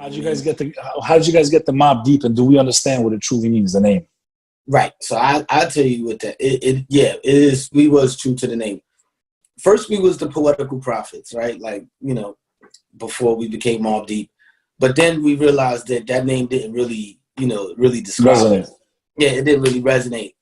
How did you guys get the Mobb Deep, and do we understand what it truly means, the name? Right. So I'll tell you what that it is. We was true to the name. First, we was the Poetical Prophets, right? Like, you know, before we became Mobb Deep. But then we realized that that name didn't really, you know, really describe it. Yeah, it didn't really resonate,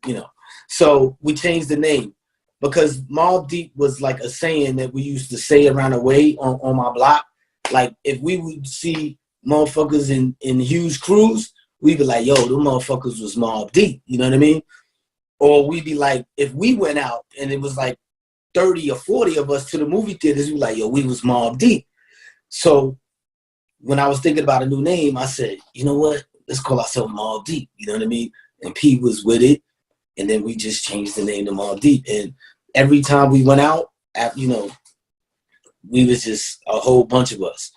you know. So we changed the name because Mobb Deep was like a saying that we used to say around the way on my block. Like, if we would see motherfuckers in huge crews, we'd be like, yo, them motherfuckers was Mobb Deep. You know what I mean? Or we'd be like, if we went out and it was like 30 or 40 of us to the movie theaters, we'd be like, yo, we was Mobb Deep. So when I was thinking about a new name, I said, you know what? Let's call ourselves Mobb Deep. You know what I mean? And P was with it. And then we just changed the name to Mobb Deep. And every time we went out, you know, we was just a whole bunch of us.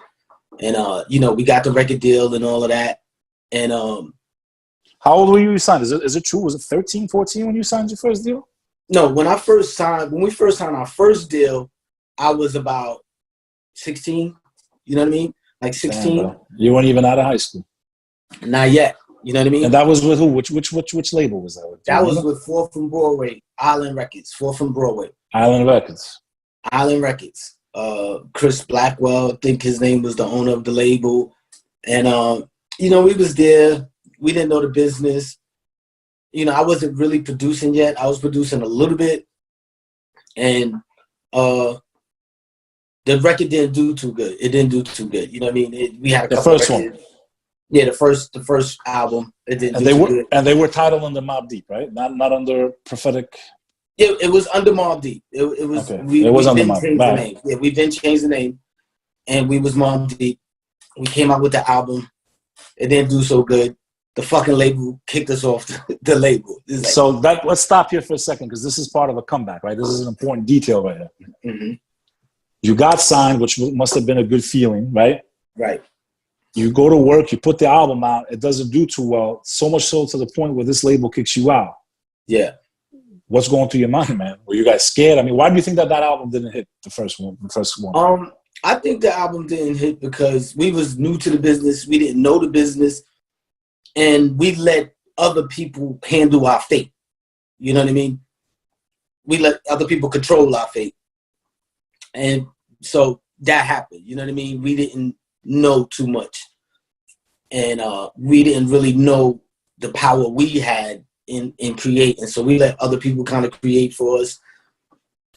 And, you know, we got the record deal and all of that. And how old were you signed? Is it true? Was it 13, 14 when you signed your first deal? No, when we first signed our first deal, I was about 16. You know what I mean? Like 16. Damn, you weren't even out of high school. Not yet. You know what I mean? And that was with who? Which label was that with? That was with 4th from Broadway, Island Records. 4th from Broadway. Island Records. Island Records. Chris Blackwell, I think his name was the owner of the label. And, you know, we was there. We didn't know the business. You know, I wasn't really producing yet. I was producing a little bit. And the record didn't do too good. It didn't do too good. You know what I mean? We had a couple first records. One. Yeah, the first album. It didn't and do too good. And they were titled under Mobb Deep, right? Not under Prophetic. It was under Mobb Deep. It was. Okay. We was under then Mobb changed Deep. the name. Yeah, we then changed the name, and we was Mobb Deep. We came out with the album. It didn't do so good. The fucking label kicked us off the label. Like, so let's stop here for a second because this is part of a comeback, right? This is an important detail right here. Mm-hmm. You got signed, which must have been a good feeling, right? Right. You go to work, you put the album out, it doesn't do too well, so much so to the point where this label kicks you out. Yeah. What's going through your mind, man? Were you guys scared? I mean, why do you think that album didn't hit the first one? I think the album didn't hit because we was new to the business. We didn't know the business. And we let other people handle our fate. You know what I mean? We let other people control our fate. And so that happened. You know what I mean? We didn't know too much. And we didn't really know the power we had in creating. So we let other people kind of create for us.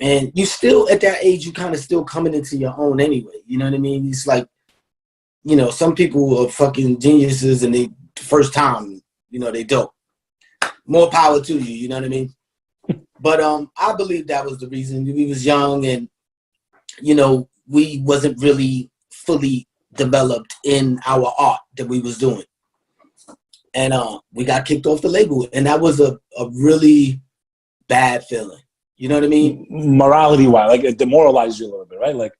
And you still, at that age, you kind of still coming into your own anyway. You know what I mean? It's like, you know, some people are fucking geniuses and they first time, you know, they dope. More power to you, you know what I mean? But I believe that was the reason. We was young and, you know, we wasn't really fully developed in our art that we was doing. And we got kicked off the label. And that was a really bad feeling. You know what I mean? Morality-wise, like it demoralized you a little bit, right? Like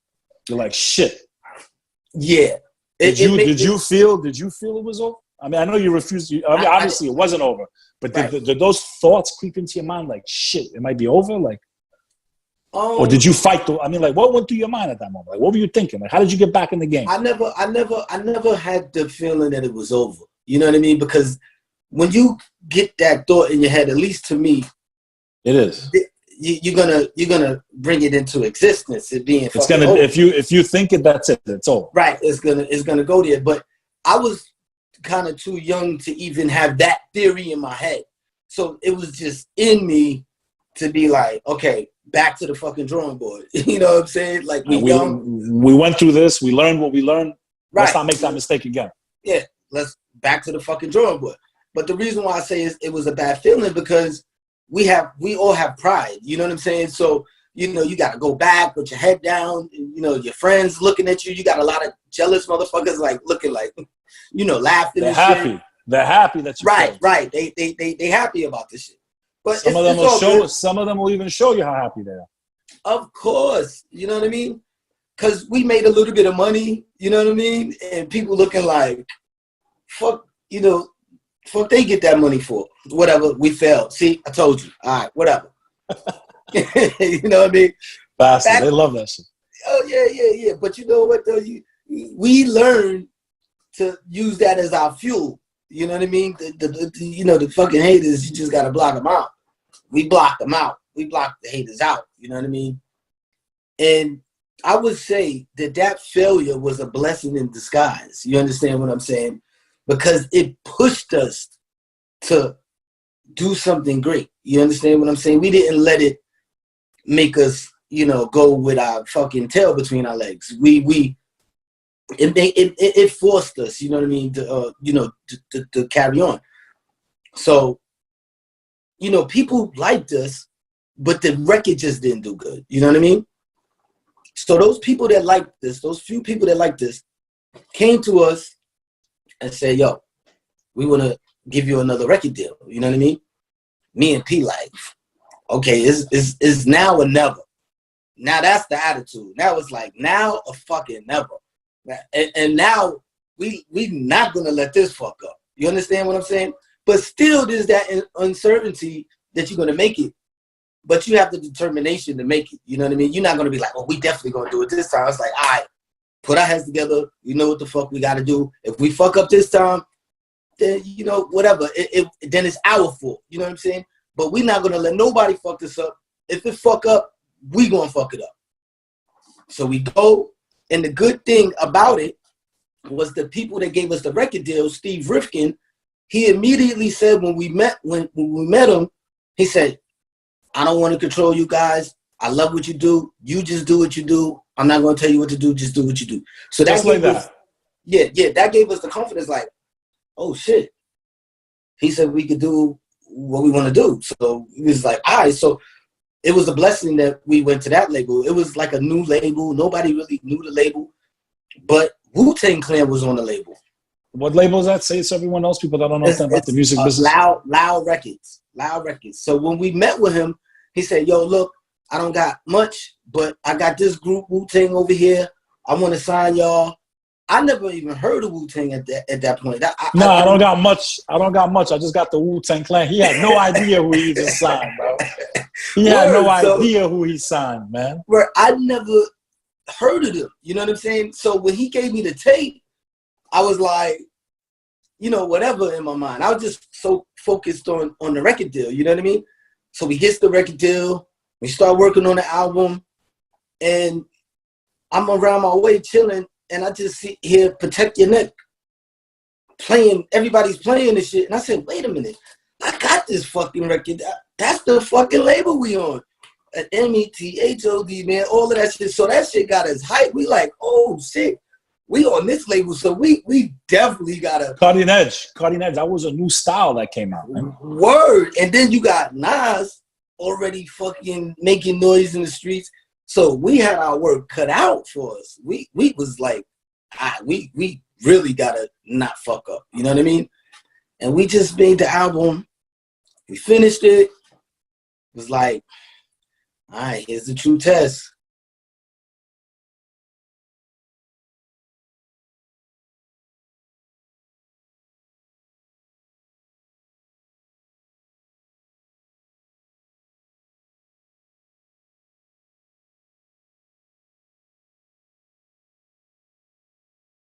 you're like, shit. Yeah. Did you feel it was over? I mean, I know you refused. I mean, obviously it wasn't over, but did those thoughts creep into your mind? Like, shit, it might be over. Like, or did you fight? I mean, like, what went through your mind at that moment? Like, what were you thinking? Like, how did you get back in the game? I never had the feeling that it was over. You know what I mean? Because when you get that thought in your head, at least to me, it is. You're gonna bring it into existence. It being it's gonna over. If you think it, that's it. It's over. Right. It's gonna go there. But I was kind of too young to even have that theory in my head. So it was just in me to be like, okay, back to the fucking drawing board. You know what I'm saying? Like we went through this. We learned what we learned. Right. Let's not make that mistake again. Yeah. Let's back to the fucking drawing board. But the reason why I say it was a bad feeling because we all have pride. You know what I'm saying? So, you know, you got to go back with your head down. You know, your friends looking at you. You got a lot of jealous motherfuckers like looking like, you know, laughing. They're happy. Shit. They're happy that you. Right. They happy about this shit. But some of them will show. Good. Some of them will even show you how happy they are. Of course, you know what I mean. Because we made a little bit of money. You know what I mean. And people looking like, fuck. You know, fuck. They get that money for whatever. We failed. See, I told you. All right, whatever. You know what I mean? Bastard, they love that shit. Oh yeah. But you know what though? We learned to use that as our fuel. You know what I mean? You know, the fucking haters, you just got to block them out. We blocked them out. We blocked the haters out. You know what I mean? And I would say that failure was a blessing in disguise. You understand what I'm saying? Because it pushed us to do something great. You understand what I'm saying? We didn't let it make us, you know, go with our fucking tail between our legs. It forced us, you know what I mean, to you know, to carry on. So, you know, people liked us, but the record just didn't do good. You know what I mean? So those people that liked this, those few people that liked this, came to us and said, yo, we want to give you another record deal. You know what I mean? Me and P like, okay, it's now or never. Now that's the attitude. Now it's like, now or fucking never. And now we not going to let this fuck up. You understand what I'm saying? But still there's that uncertainty that you're going to make it. But you have the determination to make it. You know what I mean? You're not going to be like, oh, we definitely going to do it this time. It's like, all right, put our heads together. You know what the fuck we got to do. If we fuck up this time, then, you know, whatever. Then it's our fault. You know what I'm saying? But we're not going to let nobody fuck this up. If it fuck up, we going to fuck it up. So we go. And the good thing about it was the people that gave us the record deal, Steve Rifkin, he immediately said when we met him, he said, I don't want to control you guys. I love what you do. You just do what you do. I'm not going to tell you what to do. Just do what you do. So that's like that. Yeah, that gave us the confidence like, oh, shit. He said we could do what we want to do. So it was like, all right. So it was a blessing that we went to that label. It was like a new label. Nobody really knew the label. But Wu-Tang Clan was on the label. What label is that? Say it to everyone else, people that don't know about the music business. Loud Records. Loud Records. So when we met with him, he said, yo, look, I don't got much, but I got this group, Wu-Tang, over here. I want to sign y'all. I never even heard of Wu-Tang at that point. I don't got much. I don't got much. I just got the Wu-Tang Clan. He had no idea who he just signed, bro. He had no idea who he signed, man. Where I never heard of him. You know what I'm saying? So when he gave me the tape, I was like, you know, whatever in my mind. I was just so focused on the record deal. You know what I mean? So we hit the record deal. We start working on the album. And I'm around my way chilling. And I just sit here, Protect Your Neck, playing, everybody's playing this shit. And I said, wait a minute, I got this fucking record. That's the fucking label we on. At METHOD, man, all of that shit. So that shit got us hyped. We like, oh shit, we on this label. So we definitely got a Cutting Edge. That was a new style that came out, man. Word. And then you got Nas already fucking making noise in the streets. So we had our work cut out for us. We was like, we really gotta not fuck up. You know what I mean? And we just made the album. We finished it. It was like, all right, here's the true test.